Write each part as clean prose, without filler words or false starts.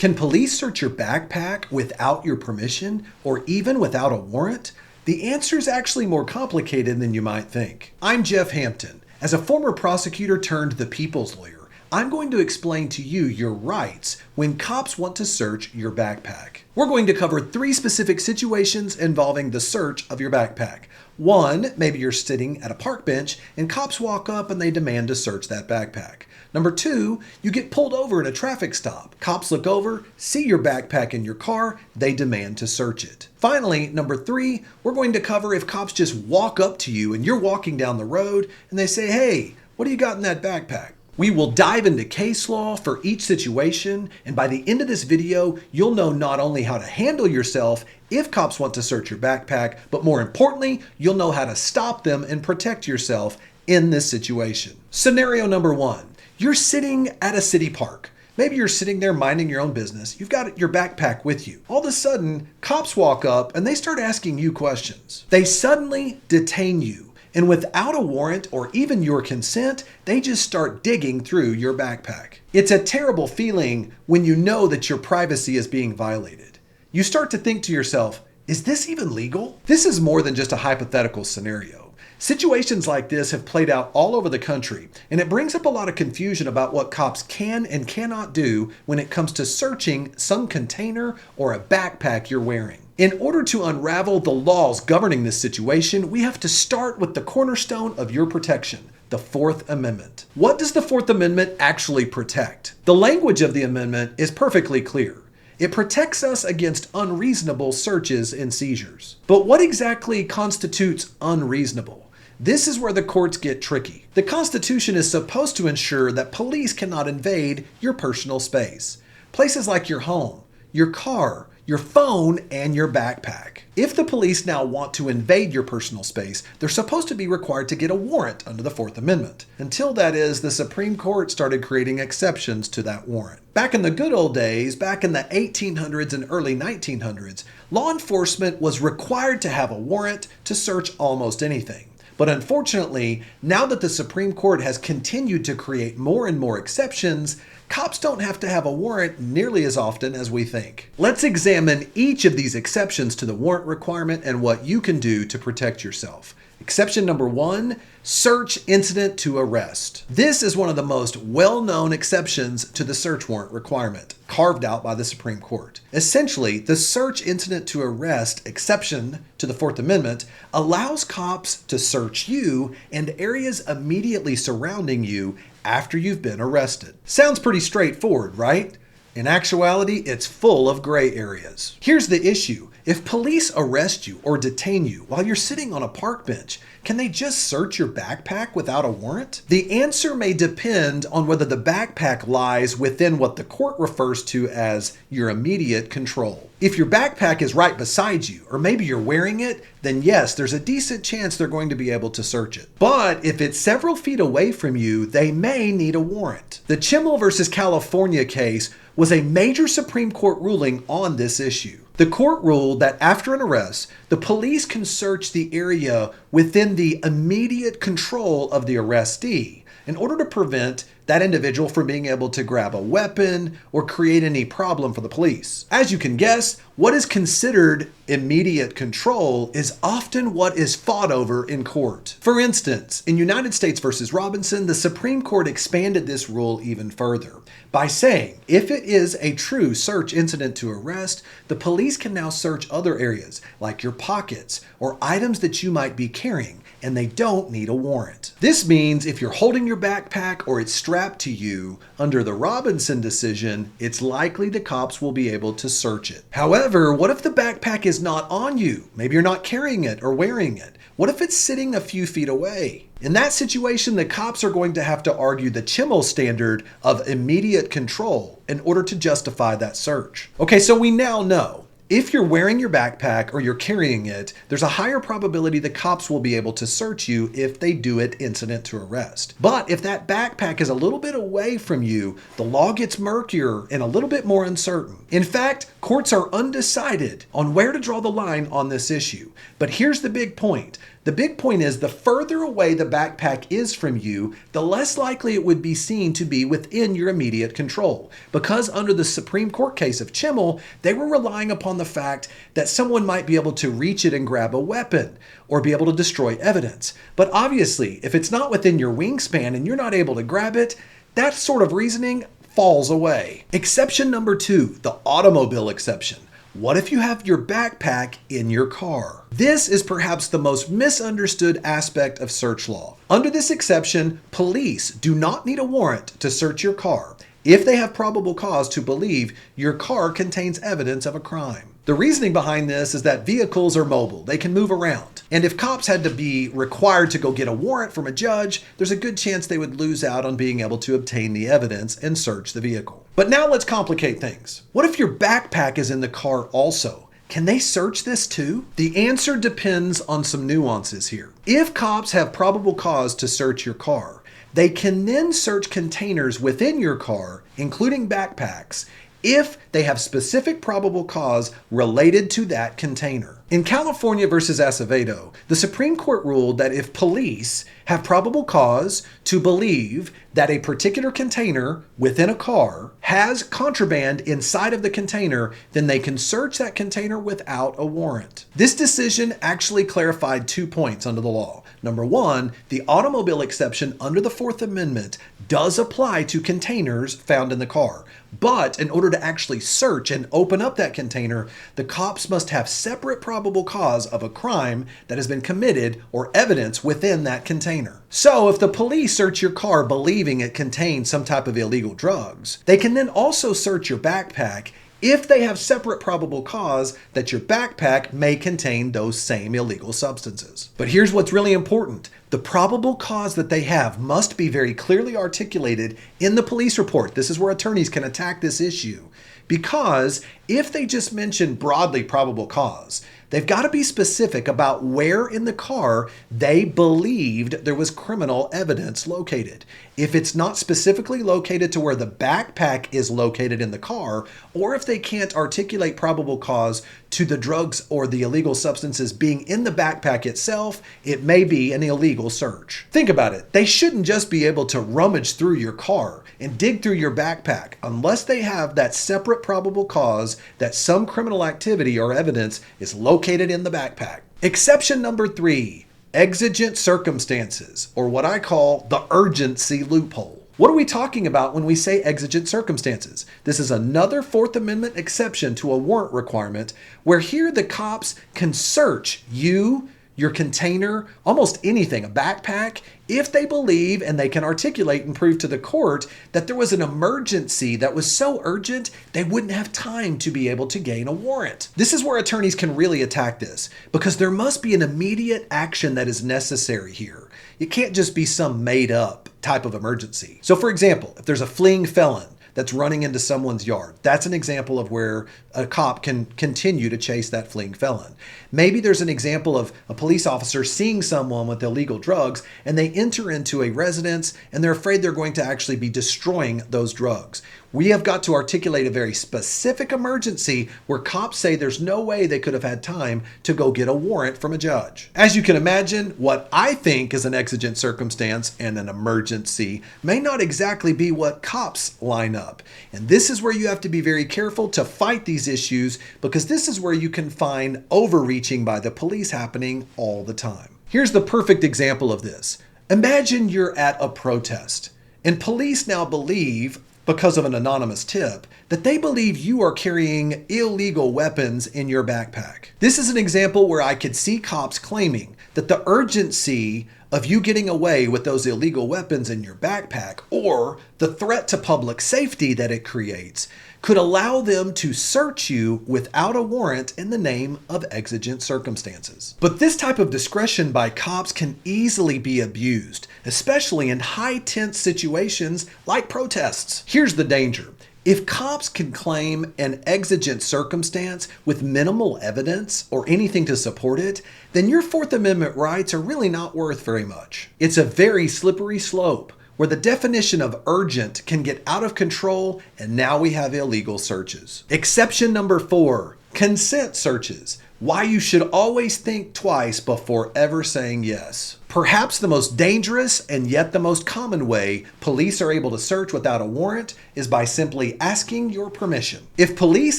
Can police search your backpack without your permission or even without a warrant? The answer is actually more complicated than you might think. I'm Jeff Hampton. As a former prosecutor turned the people's lawyer, I'm going to explain to you your rights when cops want to search your backpack. We're going to cover 3 specific situations involving the search of your backpack. 1, maybe you're sitting at a park bench and cops walk up and they demand to search that backpack. Number 2, you get pulled over at a traffic stop. Cops look over, see your backpack in your car, they demand to search it. Finally, number 3, we're going to cover if cops just walk up to you and you're walking down the road and they say, "Hey, what do you got in that backpack?" We will dive into case law for each situation, and by the end of this video, you'll know not only how to handle yourself if cops want to search your backpack, but more importantly, you'll know how to stop them and protect yourself in this situation. Scenario number 1, you're sitting at a city park. Maybe you're sitting there minding your own business. You've got your backpack with you. All of a sudden, cops walk up and they start asking you questions. They suddenly detain you. And without a warrant or even your consent, they just start digging through your backpack. It's a terrible feeling when you know that your privacy is being violated. You start to think to yourself, is this even legal? This is more than just a hypothetical scenario. Situations like this have played out all over the country, and it brings up a lot of confusion about what cops can and cannot do when it comes to searching some container or a backpack you're wearing. In order to unravel the laws governing this situation, we have to start with the cornerstone of your protection, the Fourth Amendment. What does the Fourth Amendment actually protect? The language of the amendment is perfectly clear. It protects us against unreasonable searches and seizures. But what exactly constitutes unreasonable? This is where the courts get tricky. The Constitution is supposed to ensure that police cannot invade your personal space. Places like your home, your car, your phone, and your backpack. If the police now want to invade your personal space, they're supposed to be required to get a warrant under the Fourth Amendment. Until that is, the Supreme Court started creating exceptions to that warrant. Back in the good old days, back in the 1800s and early 1900s, law enforcement was required to have a warrant to search almost anything. But unfortunately, now that the Supreme Court has continued to create more and more exceptions, cops don't have to have a warrant nearly as often as we think. Let's examine each of these exceptions to the warrant requirement and what you can do to protect yourself. Exception number 1, search incident to arrest. This is one of the most well-known exceptions to the search warrant requirement, carved out by the Supreme Court. Essentially, the search incident to arrest exception to the Fourth Amendment allows cops to search you and areas immediately surrounding you after you've been arrested. Sounds pretty straightforward, right? In actuality, it's full of gray areas. Here's the issue. If police arrest you or detain you while you're sitting on a park bench, can they just search your backpack without a warrant? The answer may depend on whether the backpack lies within what the court refers to as your immediate control. If your backpack is right beside you, or maybe you're wearing it, then yes, there's a decent chance they're going to be able to search it. But if it's several feet away from you, they may need a warrant. The Chimmel versus California case was a major Supreme Court ruling on this issue. The court ruled that after an arrest, the police can search the area within the immediate control of the arrestee in order to prevent that individual from being able to grab a weapon or create any problem for the police. As you can guess, what is considered immediate control is often what is fought over in court. For instance, in United States versus Robinson, the Supreme Court expanded this rule even further by saying if it is a true search incident to arrest, the police can now search other areas like your pockets or items that you might be carrying, and they don't need a warrant. This means if you're holding your backpack or it's strapped to you, under the Robinson decision, it's likely the cops will be able to search it. However, what if the backpack is not on you? Maybe you're not carrying it or wearing it. What if it's sitting a few feet away? In that situation, the cops are going to have to argue the Chimmel standard of immediate control in order to justify that search. Okay, so we now know if you're wearing your backpack or you're carrying it, there's a higher probability the cops will be able to search you if they do it incident to arrest. But if that backpack is a little bit away from you, the law gets murkier and a little bit more uncertain. In fact, courts are undecided on where to draw the line on this issue. But here's the big point. The big point is the further away the backpack is from you, the less likely it would be seen to be within your immediate control. Because under the Supreme Court case of Chimmel, they were relying upon the fact that someone might be able to reach it and grab a weapon or be able to destroy evidence. But obviously, if it's not within your wingspan and you're not able to grab it, that sort of reasoning falls away. Exception number 2, the automobile exception. What if you have your backpack in your car? This is perhaps the most misunderstood aspect of search law. Under this exception, police do not need a warrant to search your car if they have probable cause to believe your car contains evidence of a crime. The reasoning behind this is that vehicles are mobile. They can move around. And if cops had to be required to go get a warrant from a judge, there's a good chance they would lose out on being able to obtain the evidence and search the vehicle. But now let's complicate things. What if your backpack is in the car also? Can they search this too? The answer depends on some nuances here. If cops have probable cause to search your car, they can then search containers within your car, including backpacks, if they have specific probable cause related to that container. In California versus Acevedo, the Supreme Court ruled that if police have probable cause to believe that a particular container within a car has contraband inside of the container, then they can search that container without a warrant. This decision actually clarified 2 points under the law. Number 1, the automobile exception under the Fourth Amendment does apply to containers found in the car. But in order to actually search and open up that container, the cops must have separate probable cause of a crime that has been committed or evidence within that container. So if the police search your car believing it contains some type of illegal drugs, they can then also search your backpack if they have separate probable cause that your backpack may contain those same illegal substances. But here's what's really important. The probable cause that they have must be very clearly articulated in the police report. This is where attorneys can attack this issue. Because if they just mention broadly probable cause, they've got to be specific about where in the car they believed there was criminal evidence located. If it's not specifically located to where the backpack is located in the car, or if they can't articulate probable cause to the drugs or the illegal substances being in the backpack itself, it may be an illegal search. Think about it. They shouldn't just be able to rummage through your car and dig through your backpack unless they have that separate probable cause that some criminal activity or evidence is located in the backpack. Exception number 3, exigent circumstances, or what I call the urgency loophole. What are we talking about when we say exigent circumstances? This is another Fourth Amendment exception to a warrant requirement where here the cops can search you, your container, almost anything, a backpack, if they believe and they can articulate and prove to the court that there was an emergency that was so urgent they wouldn't have time to be able to gain a warrant. This is where attorneys can really attack this because there must be an immediate action that is necessary here. It can't just be some made up type of emergency. So for example, if there's a fleeing felon that's running into someone's yard, that's an example of where a cop can continue to chase that fleeing felon. Maybe there's an example of a police officer seeing someone with illegal drugs and they enter into a residence and they're afraid they're going to actually be destroying those drugs. We have got to articulate a very specific emergency where cops say there's no way they could have had time to go get a warrant from a judge. As you can imagine, what I think is an exigent circumstance and an emergency may not exactly be what cops line up. And this is where you have to be very careful to fight these issues because this is where you can find overreaching by the police happening all the time. Here's the perfect example of this. Imagine you're at a protest and police now believe, because of an anonymous tip, that they believe you are carrying illegal weapons in your backpack. This is an example where I could see cops claiming that the urgency of you getting away with those illegal weapons in your backpack or the threat to public safety that it creates could allow them to search you without a warrant in the name of exigent circumstances. But this type of discretion by cops can easily be abused, especially in high tense situations like protests. Here's the danger. If cops can claim an exigent circumstance with minimal evidence or anything to support it, then your Fourth Amendment rights are really not worth very much. It's a very slippery slope where the definition of urgent can get out of control and now we have illegal searches. Exception number 4, Consent searches. Why you should always think twice before ever saying yes. Perhaps the most dangerous and yet the most common way police are able to search without a warrant is by simply asking your permission. If police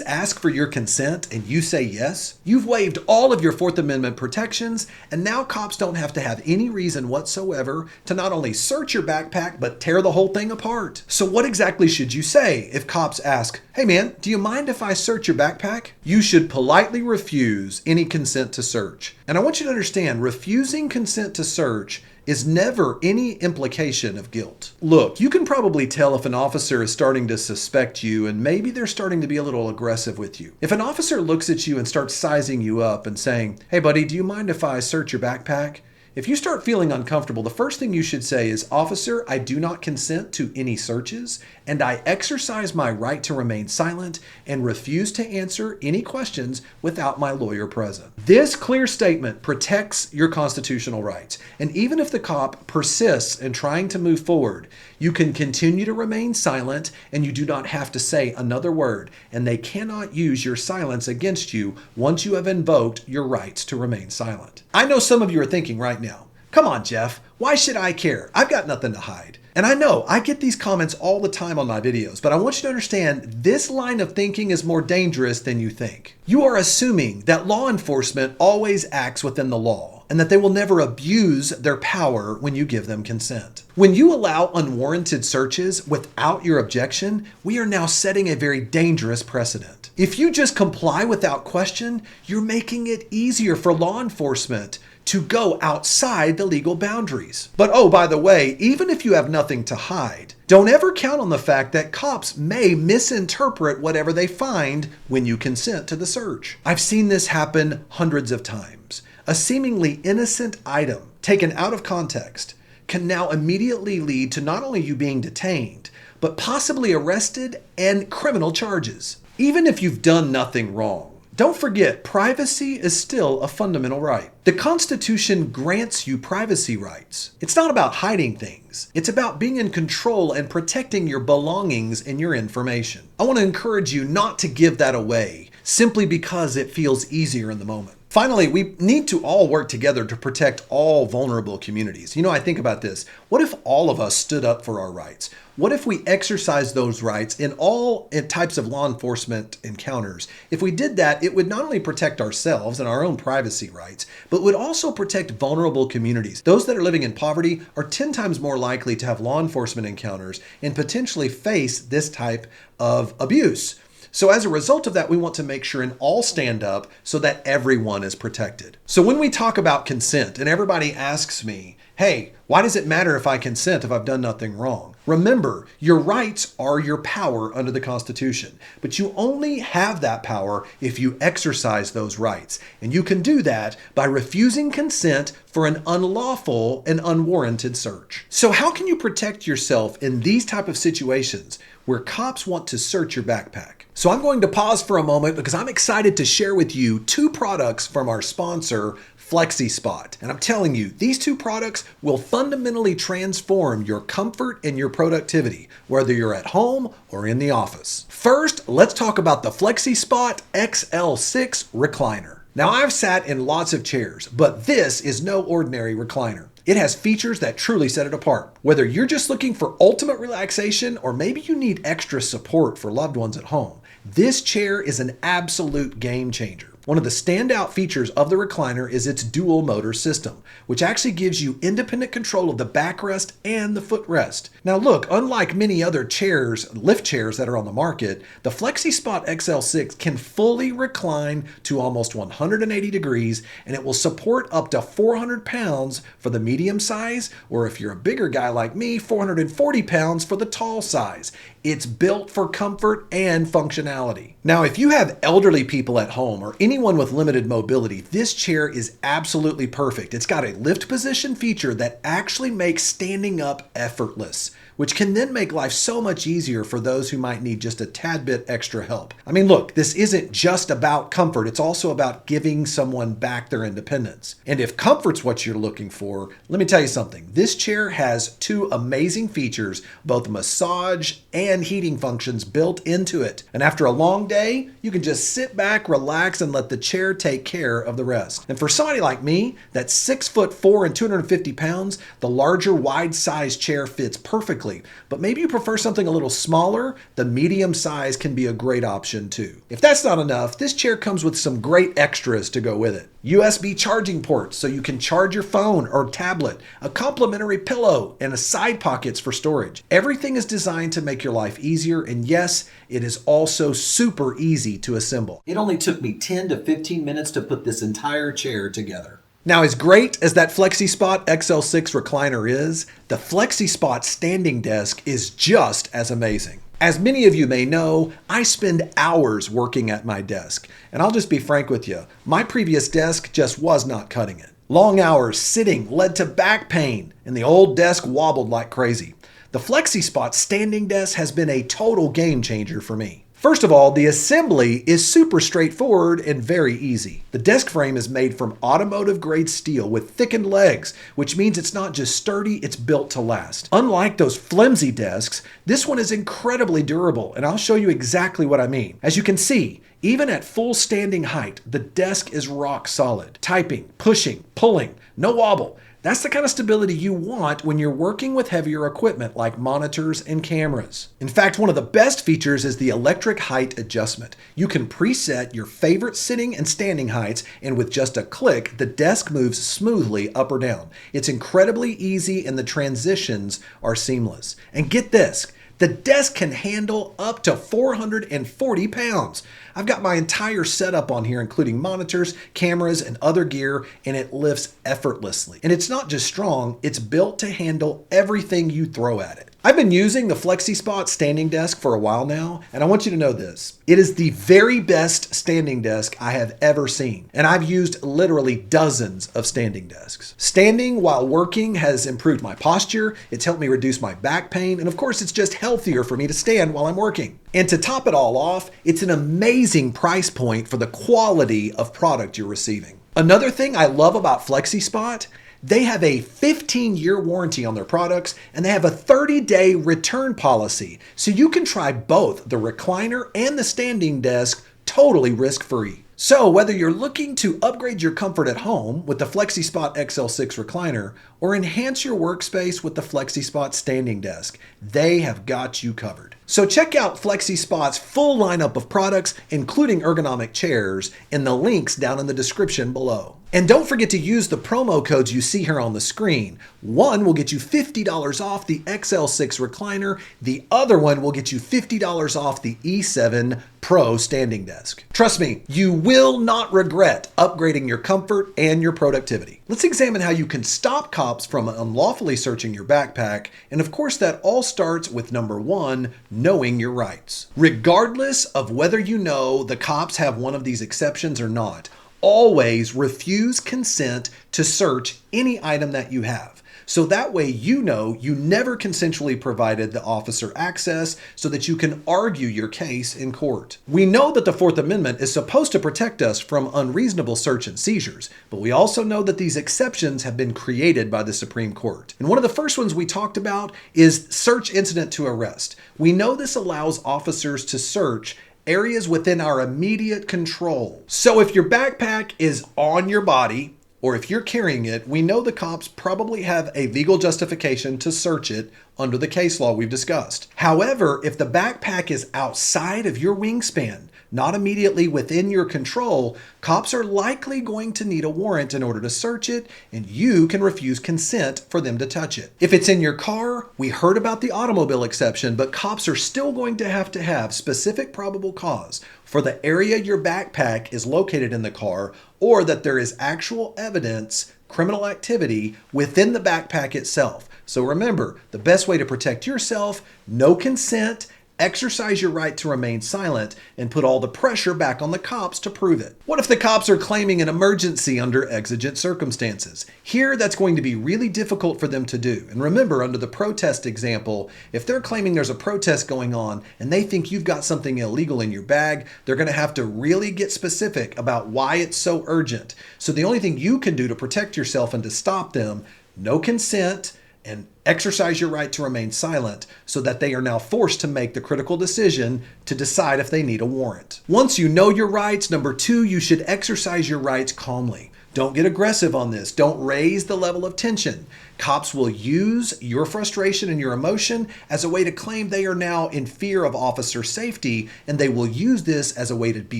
ask for your consent and you say yes, you've waived all of your Fourth Amendment protections, and now cops don't have to have any reason whatsoever to not only search your backpack but tear the whole thing apart. So what exactly should you say if cops ask, "Hey man, do you mind if I search your backpack?" You should politely refuse any consent to search. And I want you to understand, refusing consent to search is never any implication of guilt. Look, you can probably tell if an officer is starting to suspect you and maybe they're starting to be a little aggressive with you. If an officer looks at you and starts sizing you up and saying, "Hey buddy, do you mind if I search your backpack?" If you start feeling uncomfortable, the first thing you should say is, "Officer, I do not consent to any searches, and I exercise my right to remain silent and refuse to answer any questions without my lawyer present." This clear statement protects your constitutional rights. And even if the cop persists in trying to move forward, you can continue to remain silent and you do not have to say another word, and they cannot use your silence against you once you have invoked your rights to remain silent. I know some of you are thinking right now, "Come on, Jeff, why should I care? I've got nothing to hide." And I know I get these comments all the time on my videos, but I want you to understand this line of thinking is more dangerous than you think. You are assuming that law enforcement always acts within the law and that they will never abuse their power when you give them consent. When you allow unwarranted searches without your objection, we are now setting a very dangerous precedent. If you just comply without question, you're making it easier for law enforcement to go outside the legal boundaries. But oh, by the way, even if you have nothing to hide, don't ever count on the fact that cops may misinterpret whatever they find when you consent to the search. I've seen this happen hundreds of times. A seemingly innocent item taken out of context can now immediately lead to not only you being detained, but possibly arrested and criminal charges. Even if you've done nothing wrong, don't forget, privacy is still a fundamental right. The Constitution grants you privacy rights. It's not about hiding things. It's about being in control and protecting your belongings and your information. I want to encourage you not to give that away simply because it feels easier in the moment. Finally, we need to all work together to protect all vulnerable communities. You know, I think about this. What if all of us stood up for our rights? What if we exercised those rights in all types of law enforcement encounters? If we did that, it would not only protect ourselves and our own privacy rights, but would also protect vulnerable communities. Those that are living in poverty are 10 times more likely to have law enforcement encounters and potentially face this type of abuse. So as a result of that, we want to make sure and all stand up so that everyone is protected. So when we talk about consent and everybody asks me, "Hey, why does it matter if I consent if I've done nothing wrong?" Remember, your rights are your power under the Constitution, but you only have that power if you exercise those rights. And you can do that by refusing consent for an unlawful and unwarranted search. So how can you protect yourself in these type of situations where cops want to search your backpack? So I'm going to pause for a moment because I'm excited to share with you 2 products from our sponsor, FlexiSpot. And I'm telling you, these 2 products will fundamentally transform your comfort and your productivity, whether you're at home or in the office. First, let's talk about the FlexiSpot XL6 recliner. Now, I've sat in lots of chairs, but this is no ordinary recliner. It has features that truly set it apart. Whether you're just looking for ultimate relaxation or maybe you need extra support for loved ones at home, this chair is an absolute game changer. One of the standout features of the recliner is its dual motor system, which actually gives you independent control of the backrest and the footrest. Now look, unlike many other chairs, lift chairs that are on the market, the FlexiSpot XL6 can fully recline to almost 180 degrees, and it will support up to 400 pounds for the medium size, or if you're a bigger guy like me, 440 pounds for the tall size. It's built for comfort and functionality. Now, if you have elderly people at home or anyone with limited mobility, this chair is absolutely perfect. It's got a lift position feature that actually makes standing up effortless, which can then make life so much easier for those who might need just a tad bit extra help. I mean, look, this isn't just about comfort, it's also about giving someone back their independence. And if comfort's what you're looking for, let me tell you something. This chair has two amazing features, both massage and heating functions built into it. And after a long day, you can just sit back, relax, and let the chair take care of the rest. And for somebody like me, that's 6'4" and 250 pounds, the larger wide size chair fits perfectly. But maybe you prefer something a little smaller, the medium size can be a great option too. If that's not enough, this chair comes with some great extras to go with it. USB charging ports so you can charge your phone or tablet, a complimentary pillow, and a side pockets for storage. Everything is designed to make your life easier, and yes, it is also super easy to assemble. It only took me 10 to 15 minutes to put this entire chair together. Now, as great as that FlexiSpot XL6 recliner is, the FlexiSpot standing desk is just as amazing. As many of you may know, I spend hours working at my desk. And I'll just be frank with you, my previous desk just was not cutting it. Long hours sitting led to back pain, and the old desk wobbled like crazy. The FlexiSpot standing desk has been a total game changer for me. First of all, the assembly is super straightforward and very easy. The desk frame is made from automotive grade steel with thickened legs, which means it's not just sturdy, it's built to last. Unlike those flimsy desks, this one is incredibly durable, and I'll show you exactly what I mean. As you can see, even at full standing height, the desk is rock solid. Typing, pushing, pulling, no wobble. That's the kind of stability you want when you're working with heavier equipment like monitors and cameras. In fact, one of the best features is the electric height adjustment. You can preset your favorite sitting and standing heights, and with just a click, the desk moves smoothly up or down. It's incredibly easy and the transitions are seamless. And get this, the desk can handle up to 440 pounds. I've got my entire setup on here, including monitors, cameras, and other gear, and it lifts effortlessly. And it's not just strong, it's built to handle everything you throw at it. I've been using the FlexiSpot standing desk for a while now, and I want you to know this. It is the very best standing desk I have ever seen, and I've used literally dozens of standing desks. Standing while working has improved my posture, it's helped me reduce my back pain, and of course it's just healthier for me to stand while I'm working. And to top it all off, it's an amazing price point for the quality of product you're receiving. Another thing I love about FlexiSpot, they have a 15-year warranty on their products, and they have a 30-day return policy, so you can try both the recliner and the standing desk totally risk-free. So whether you're looking to upgrade your comfort at home with the FlexiSpot XL6 recliner or enhance your workspace with the FlexiSpot standing desk, they have got you covered. So check out FlexiSpot's full lineup of products, including ergonomic chairs, in the links down in the description below. And don't forget to use the promo codes you see here on the screen. One will get you $50 off the XL6 recliner. The other one will get you $50 off the E7 Pro standing desk. Trust me, you will not regret upgrading your comfort and your productivity. Let's examine how you can stop cops from unlawfully searching your backpack. And of course, that all starts with number one, knowing your rights. Regardless of whether you know the cops have one of these exceptions or not, always refuse consent to search any item that you have. So that way you know you never consensually provided the officer access so that you can argue your case in court. We know that the Fourth Amendment is supposed to protect us from unreasonable search and seizures, but we also know that these exceptions have been created by the Supreme Court. And one of the first ones we talked about is search incident to arrest. We know this allows officers to search areas within our immediate control. So if your backpack is on your body, or if you're carrying it, we know the cops probably have a legal justification to search it under the case law we've discussed. However, if the backpack is outside of your wingspan, not immediately within your control, cops are likely going to need a warrant in order to search it, and you can refuse consent for them to touch it. If it's in your car, we heard about the automobile exception, but cops are still going to have specific probable cause for the area your backpack is located in the car, or that there is actual evidence, criminal activity within the backpack itself. So remember, the best way to protect yourself, no consent, Exercise your right to remain silent and put all the pressure back on the cops to prove it. What if the cops are claiming an emergency under exigent circumstances? Here, that's going to be really difficult for them to do. And remember, under the protest example, if they're claiming there's a protest going on and they think you've got something illegal in your bag, they're going to have to really get specific about why it's so urgent. So the only thing you can do to protect yourself and to stop them, no consent, and exercise your right to remain silent so that they are now forced to make the critical decision to decide if they need a warrant. Once you know your rights, number 2, you should exercise your rights calmly. Don't get aggressive on this. Don't raise the level of tension. Cops will use your frustration and your emotion as a way to claim they are now in fear of officer safety, and they will use this as a way to be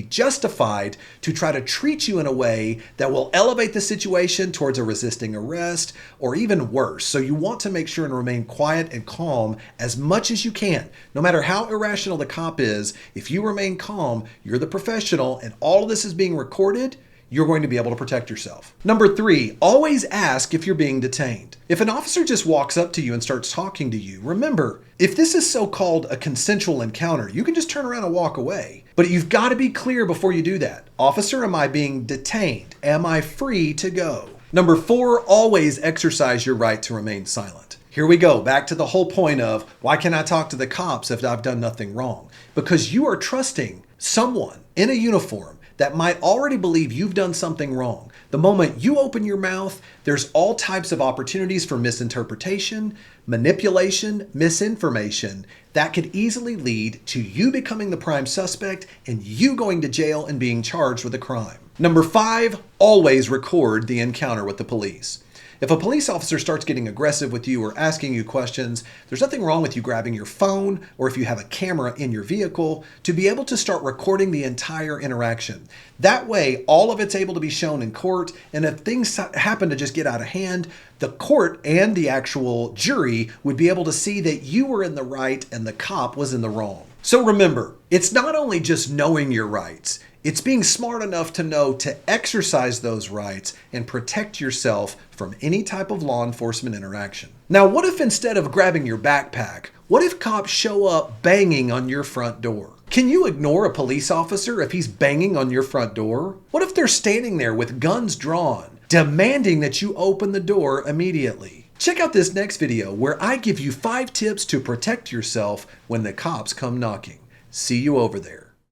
justified to try to treat you in a way that will elevate the situation towards a resisting arrest or even worse. So you want to make sure and remain quiet and calm as much as you can. No matter how irrational the cop is, if you remain calm, you're the professional, and all of this is being recorded, you're going to be able to protect yourself. Number 3, always ask if you're being detained. If an officer just walks up to you and starts talking to you, remember, if this is so-called a consensual encounter, you can just turn around and walk away. But you've got to be clear before you do that. Officer, am I being detained? Am I free to go? Number 4, always exercise your right to remain silent. Here we go, back to the whole point of, why can't I talk to the cops if I've done nothing wrong? Because you are trusting someone in a uniform that might already believe you've done something wrong. The moment you open your mouth, there's all types of opportunities for misinterpretation, manipulation, misinformation that could easily lead to you becoming the prime suspect and you going to jail and being charged with a crime. Number 5, always record the encounter with the police. If a police officer starts getting aggressive with you or asking you questions, there's nothing wrong with you grabbing your phone, or if you have a camera in your vehicle, to be able to start recording the entire interaction. That way, all of it's able to be shown in court, and if things happen to just get out of hand, the court and the actual jury would be able to see that you were in the right and the cop was in the wrong. So remember, it's not only just knowing your rights, it's being smart enough to know to exercise those rights and protect yourself from any type of law enforcement interaction. Now, what if instead of grabbing your backpack, what if cops show up banging on your front door? Can you ignore a police officer if he's banging on your front door? What if they're standing there with guns drawn, demanding that you open the door immediately? Check out this next video where I give you 5 tips to protect yourself when the cops come knocking. See you over there.